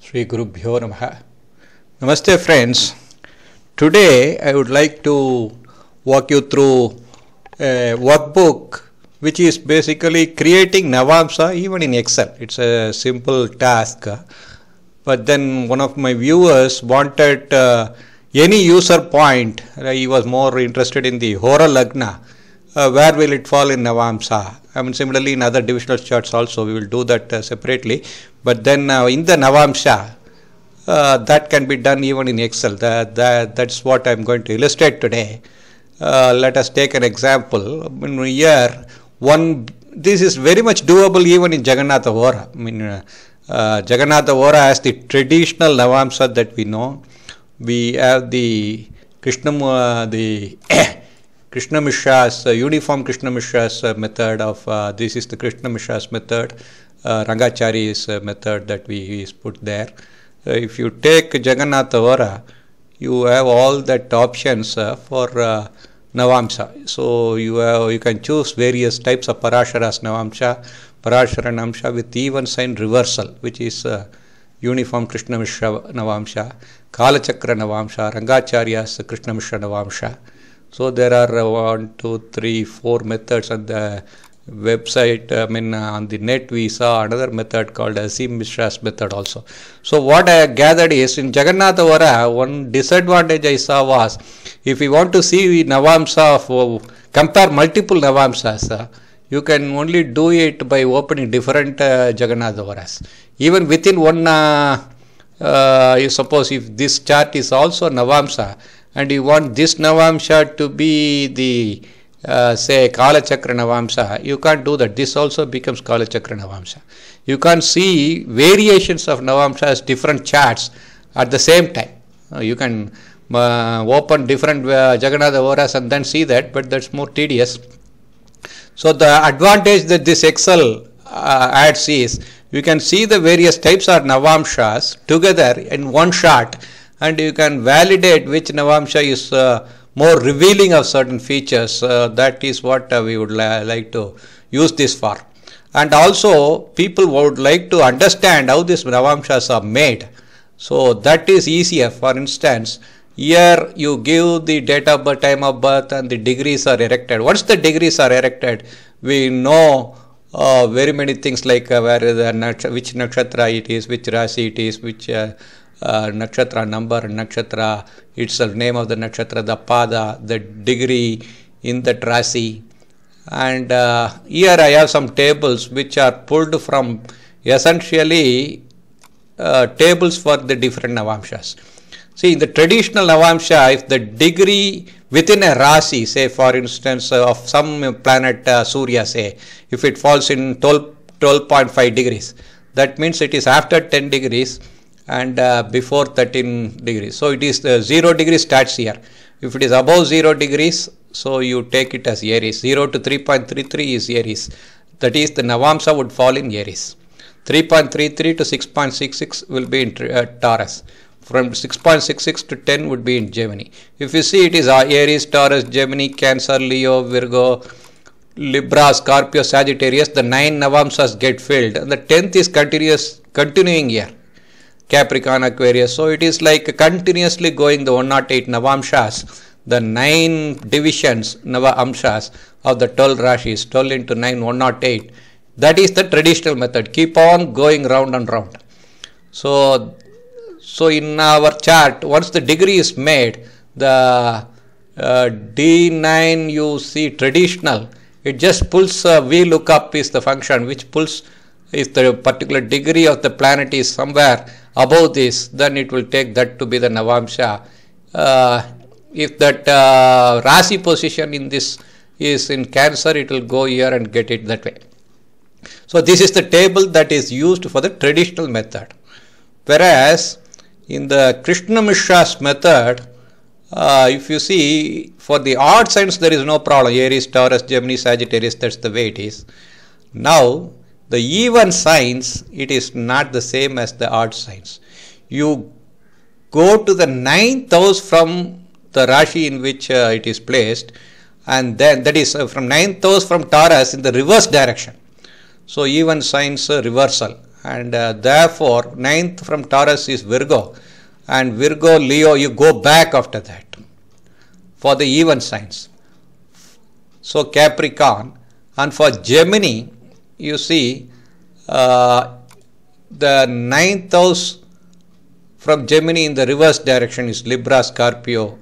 Shri Gurubhyo Namaha. Namaste friends. Today I would like to walk you through a workbook which is basically creating Navamsa even in Excel. It's a simple task. But then one of my viewers wanted any user point. He was more interested in the Hora Lagna. Where will it fall in Navamsa? I mean, similarly in other divisional charts also we will do that separately. But then in the Navamsa, that can be done even in Excel. That's what I'm going to illustrate today. Let us take an example. Here, this is very much doable even in Jagannatha Hora. I mean, Jagannatha Hora has the traditional Navamsa that we know. We have the Krishna Mishra's uniform Krishna Mishra's method of this is the Krishna Mishra's method. Rangachari's method that we put there. If you take Jagannatha Hora, you have all that options for Navamsa. So you can choose various types of Parashara's Navamsa, Parashara Navamsa with even sign reversal, which is uniform Krishna Mishra Navamsa, Kala Chakra Navamsa, Rangacharya's Krishna Mishra Navamsa. So there are 1, 2, 3, 4 methods on the website. On the net we saw another method called Asim Mishra's method also. So what I gathered is in Jagannatha Hora, one disadvantage I saw was if you want to see Navamsa, compare multiple Navamsas, you can only do it by opening different Jagannatha Horas. Even within one, you suppose if this chart is also Navamsa, and you want this Navamsa to be the say Kala Chakra Navamsa, you can't do that. This also becomes Kala Chakra Navamsa. You can't see variations of Navamsa as different charts at the same time. You can open different Jagannatha Horas and then see that, but that's more tedious. So the advantage that this Excel adds is you can see the various types of Navamsas together in one shot, and you can validate which Navamsa is more revealing of certain features. That is what we would like to use this for. And also people would like to understand how these Navamsas are made. So that is easier. For instance, here you give the date of birth, time of birth, and the degrees are erected. Once the degrees are erected, we know very many things like where which nakshatra it is, which rasi it is, which nakshatra number, nakshatra itself, name of the nakshatra, the pada, the degree in the rasi. And here I have some tables which are pulled from essentially tables for the different Navamsas. See, in the traditional Navamsa, if the degree within a rasi, say for instance of some planet Surya, say, if it falls in 12.5 degrees, that means it is after 10 degrees and before 13 degrees. So it is 0 degrees starts here. If it is above 0 degrees, so you take it as Aries. 0 to 3.33 is Aries. That is, the Navamsa would fall in Aries. 3.33 to 6.66 will be in Taurus. From 6.66 to 10 would be in Gemini. If you see, it is Aries, Taurus, Gemini, Cancer, Leo, Virgo, Libra, Scorpio, Sagittarius. The 9 Navamsas get filled, and the 10th is continuing here. Capricorn, Aquarius. So it is like continuously going the 108 Navamsas, the 9 divisions, Navamsas of the 12 Rashis, 12 into 9, 108. That is the traditional method. Keep on going round and round. So in our chart, once the degree is made, the D-9 you see traditional, it just pulls VLOOKUP is the function which pulls if the particular degree of the planet is somewhere above this, then it will take that to be the Navamsa. If that Rasi position in this is in Cancer, it will go here and get it that way. So this is the table that is used for the traditional method. Whereas in the Krishna Mishra's method, if you see, for the odd signs there is no problem. Aries, Taurus, Gemini, Sagittarius, that's the way it is. Now, the even signs, it is not the same as the odd signs. You go to the 9th house from the Rashi in which it is placed, and then that is from 9th house from Taurus in the reverse direction. So even signs reversal, and therefore ninth from Taurus is Virgo, and Virgo, Leo, you go back after that for the even signs. So Capricorn, and for Gemini, you see the ninth house from Gemini in the reverse direction is Libra, Scorpio.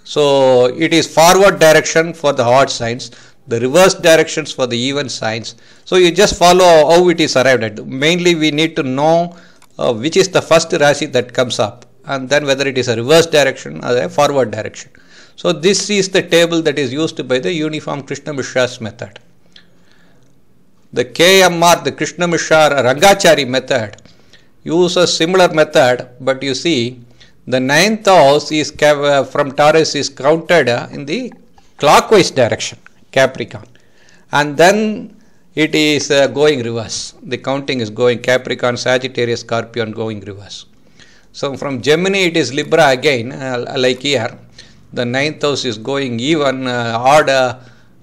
So it is forward direction for the odd signs, the reverse directions for the even signs. So you just follow how it is arrived at. Mainly we need to know which is the first Rashi that comes up, and then whether it is a reverse direction or a forward direction. So this is the table that is used by the uniform Krishna Mishra's method. The KMR, the Krishna Mishra Rangachari method, uses similar method, but you see the ninth house is from Taurus is counted in the clockwise direction, Capricorn, and then it is going reverse. The counting is going Capricorn, Sagittarius, Scorpion going reverse. So from Gemini it is Libra again, like here. The ninth house is going even odd,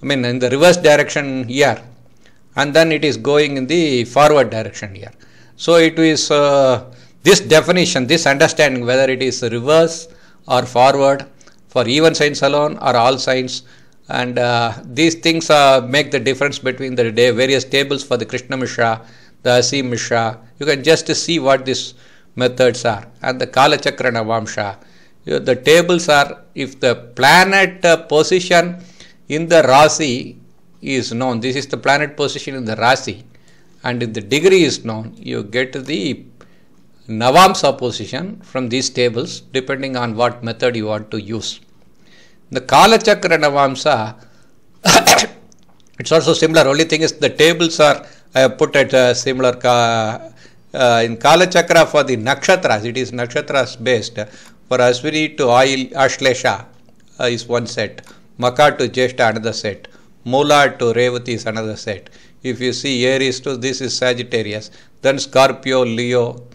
in the reverse direction here, and then it is going in the forward direction here. So it is this definition, this understanding whether it is reverse or forward for even signs alone or all signs, and these things make the difference between the various tables for the Krishna Mishra, the Asi Mishra. You can just see what these methods are, and the Kala Chakra Navamsa. The tables are, if the planet position in the Rasi is known, this is the planet position in the Rasi, and if the degree is known, you get the Navamsa position from these tables depending on what method you want to use. The Kala Chakra Navamsa, it's also similar, only thing is the tables are put at similar. In Kala Chakra for the nakshatras, it is nakshatras based. For Aswini to Ashlesha is one set, Maka to Jeshta another set, Mula to Revati is another set. If you see Aries to, this is Sagittarius, then Scorpio, Leo,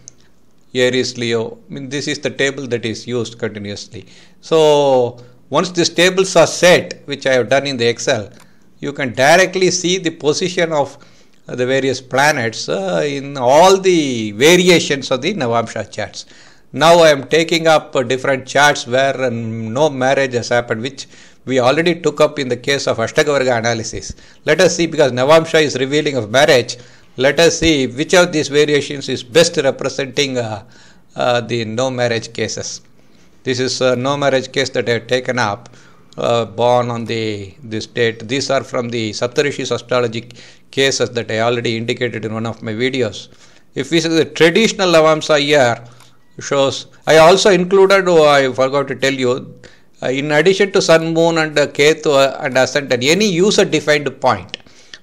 Aries, Leo. This is the table that is used continuously. So once these tables are set, which I have done in the Excel, you can directly see the position of the various planets in all the variations of the Navamsa charts. Now I am taking up different charts where no marriage has happened, which we already took up in the case of Ashtagavarga analysis. Let us see, because Navamsa is revealing of marriage, let us see which of these variations is best representing the no marriage cases. This is a no marriage case that I have taken up, born on this date. These are from the Saptarishis astrology cases that I already indicated in one of my videos. If we see the traditional Navamsa here, shows, I also included, I forgot to tell you, in addition to Sun, Moon and Ketu and Ascendant, any user defined point.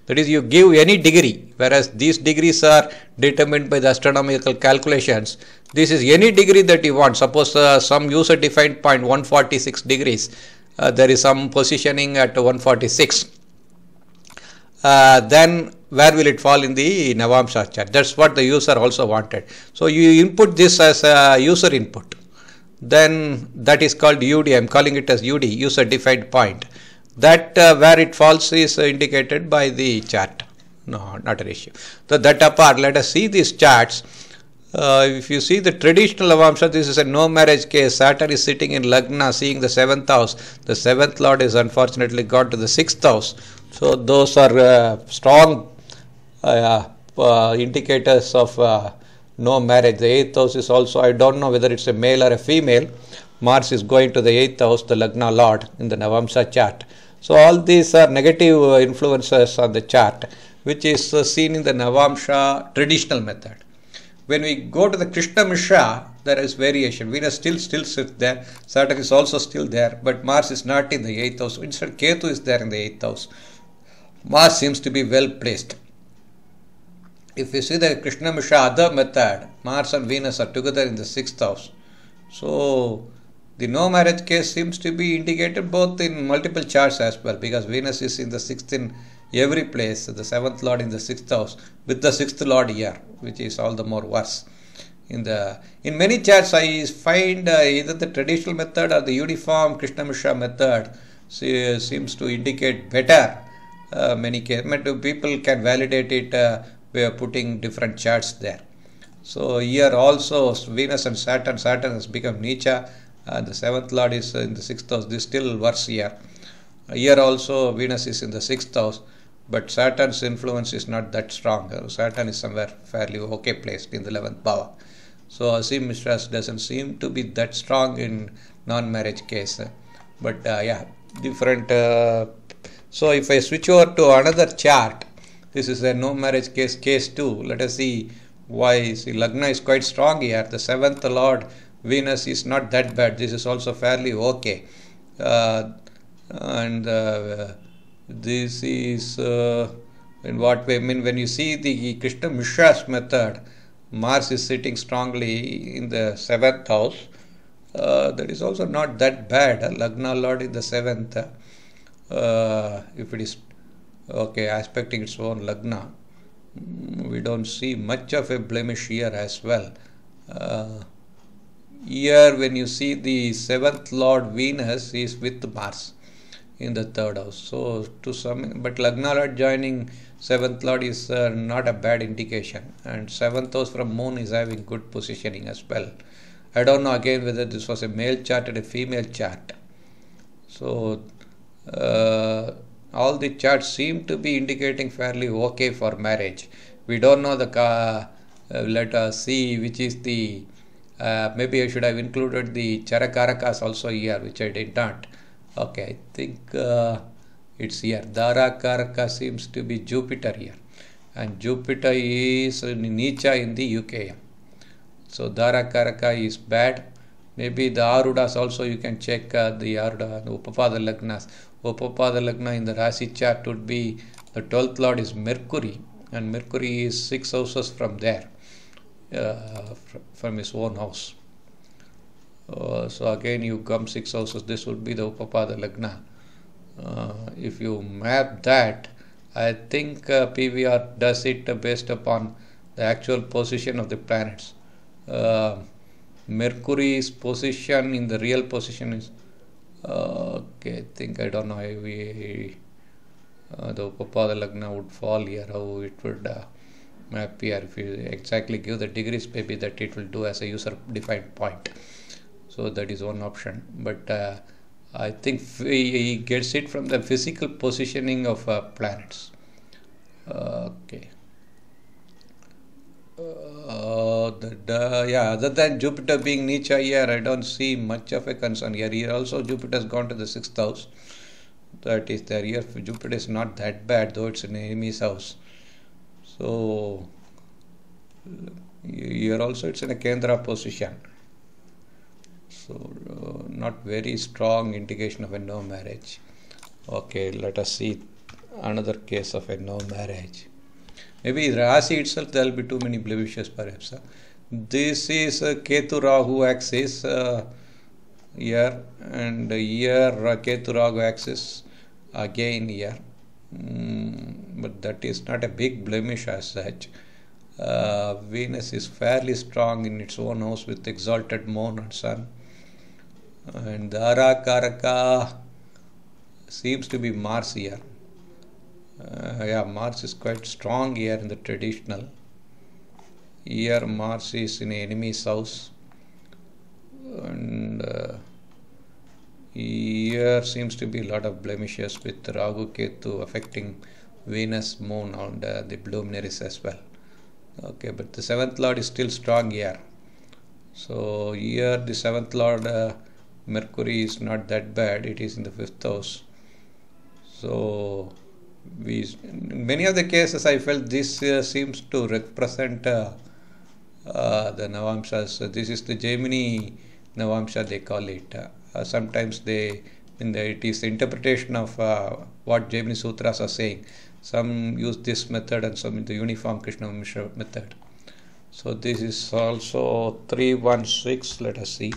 That is, you give any degree, whereas these degrees are determined by the astronomical calculations. This is any degree that you want. Suppose some user defined point 146 degrees, there is some positioning at 146. Then where will it fall in the Navamsa chart? That's what the user also wanted. So you input this as a user input. Then that is called UD. I am calling it as UD, user defined point. That where it falls is indicated by the chart. No, not an issue. So that apart, let us see these charts. If you see the traditional Navamsa, this is a no marriage case. Saturn is sitting in Lagna, seeing the 7th house. The 7th lord is unfortunately gone to the 6th house. So those are strong indicators of no marriage. The 8th house is also, I don't know whether it's a male or a female. Mars is going to the 8th house, the Lagna lord in the Navamsa chart. So all these are negative influences on the chart, which is seen in the Navamsa traditional method. When we go to the Krishna Mishra, there is variation. Venus still sits there. Saturn is also still there, but Mars is not in the 8th house. Instead, Ketu is there in the 8th house. Mars seems to be well placed. If you see the Krishna Mishra other method, Mars and Venus are together in the 6th house. So the no marriage case seems to be indicated both in multiple charts as well, because Venus is in the 6th in every place, the 7th lord in the 6th house with the 6th lord here, which is all the more worse. In many charts I find either the traditional method or the uniform Krishna Mishra method seems to indicate better. Many cases, people can validate it we are putting different charts there. So here also Venus and Saturn has become Nicha, the 7th Lord is in the 6th house. This still works here. Here also Venus is in the 6th house, but Saturn's influence is not that strong. Saturn is somewhere fairly okay placed in the 11th bhava. So Asim Mishras doesn't seem to be that strong in non-marriage case. But yeah, different. So if I switch over to another chart, this is a no marriage case 2. Let us see why. See, Lagna is quite strong here. The 7th Lord Venus is not that bad. This is also fairly okay. And this is in what way? I mean, when you see the Krishna Mishra's method, Mars is sitting strongly in the 7th house. That is also not that bad. Lagna Lord in the 7th. If it is okay, aspecting its own Lagna, we don't see much of a blemish here as well. Here, when you see the 7th Lord Venus is with Mars in the 3rd house. So, to some, but Lagna Lord joining 7th Lord is not a bad indication, and 7th house from Moon is having good positioning as well. I don't know again whether this was a male chart or a female chart. So, all the charts seem to be indicating fairly okay for marriage. We don't know the let us see which is the maybe I should have included the Charakarakas also here, which I did not. Okay, I think it's here. Dharakaraka seems to be Jupiter here, and Jupiter is Nicha in the UKM. So Dharakaraka is bad. Maybe the Arudas also you can check the Aruda, the Upapada Lagnas. Upapada Lagna in the Rasi chart would be the 12th Lord is Mercury, and Mercury is 6 houses from there, from his own house. So again you come 6 houses, this would be the Upapada Lagna. If you map that, I think PVR does it based upon the actual position of the planets. Mercury's position in the real position is okay, I think I don't know if the Upapada Lagna would fall here, how it would map here. If you exactly give the degrees, maybe that it will do as a user defined point. So that is one option, but I think he gets it from the physical positioning of planets. Okay. Yeah, other than Jupiter being Nicha here, I don't see much of a concern here. Here also Jupiter has gone to the 6th house. That is there. Here Jupiter is not that bad, though it's an enemy's house. So here also it's in a Kendra position. So not very strong indication of a no marriage. Okay, let us see another case of a no marriage. Maybe Rasi itself there will be too many blemishes perhaps. This is Ketu Rahu axis here, and here Ketu Rahu axis again here. But that is not a big blemish as such. Venus is fairly strong in its own house with exalted Moon and Sun. And Dhara Karaka seems to be Mars here. Yeah, Mars is quite strong here in the traditional. Here Mars is in enemy's house, and here seems to be a lot of blemishes with Rahu Ketu affecting Venus, Moon and the luminaries as well. Okay, but the 7th Lord is still strong here. So here the 7th Lord Mercury is not that bad. It is in the 5th house. So in many of the cases I felt this seems to represent the Navamsas. This is the Gemini Navamsa they call it. Sometimes it is the interpretation of what Gemini Sutras are saying. Some use this method and some in the uniform Krishna Mishra method. So this is also 316. Let us see.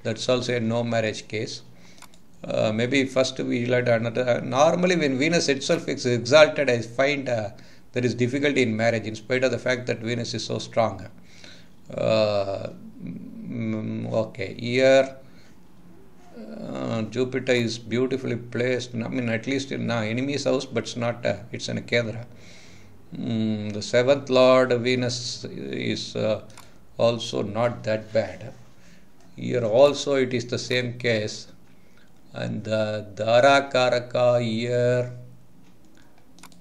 That's also a no marriage case. Maybe first we let another. Normally, when Venus itself is exalted, I find there is difficulty in marriage, in spite of the fact that Venus is so strong. Okay, here Jupiter is beautifully placed. I mean, at least in enemy's house, but it's not. It's in a Kendra. The seventh lord Venus is also not that bad. Here also it is the same case, and the Dara Karaka here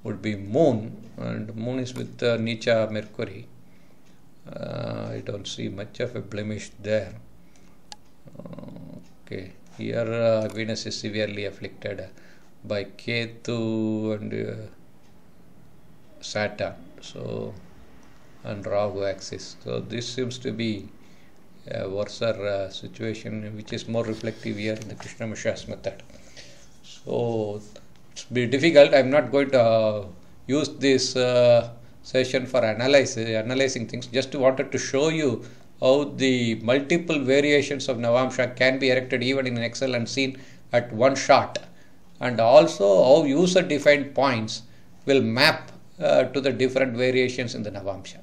would be Moon, and Moon is with Nicha Mercury. I don't see much of a blemish there. Okay, here Venus is severely afflicted by Ketu and Saturn, so and Rahu axis. So this seems to be a worse situation, which is more reflective here in the Krishna Mishra's method. So it's be difficult. I'm not going to use this session for analyzing things. Just wanted to show you how the multiple variations of Navamsa can be erected even in Excel and seen at one shot, and also how user defined points will map to the different variations in the Navamsa.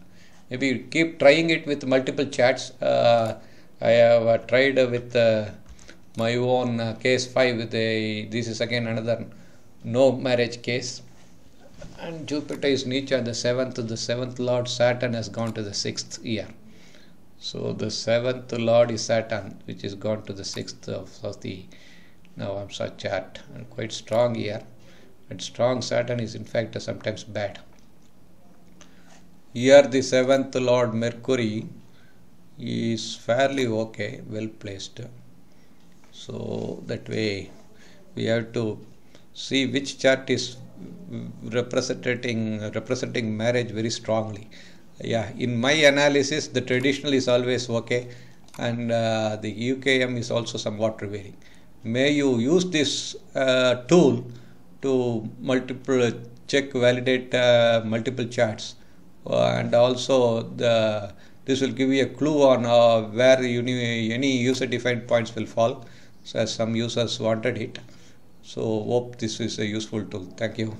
Maybe keep trying it with multiple charts. I have tried with my own case 5 with this is again another no marriage case, and Jupiter is Nicha the 7th lord Saturn has gone to the 6th year. So the 7th lord is Saturn, which is gone to the 6th of the Navamsa chart, and quite strong here, and strong Saturn is in fact sometimes bad. Here the 7th lord Mercury is fairly okay, well placed. So that way we have to see which chart is representing marriage very strongly. Yeah, in my analysis the traditional is always okay, and the UKM is also somewhat revealing. May you use this tool to multiple check, validate multiple charts, and also this will give you a clue on where any user defined points will fall, so as some users wanted it. So hope this is a useful tool. Thank you.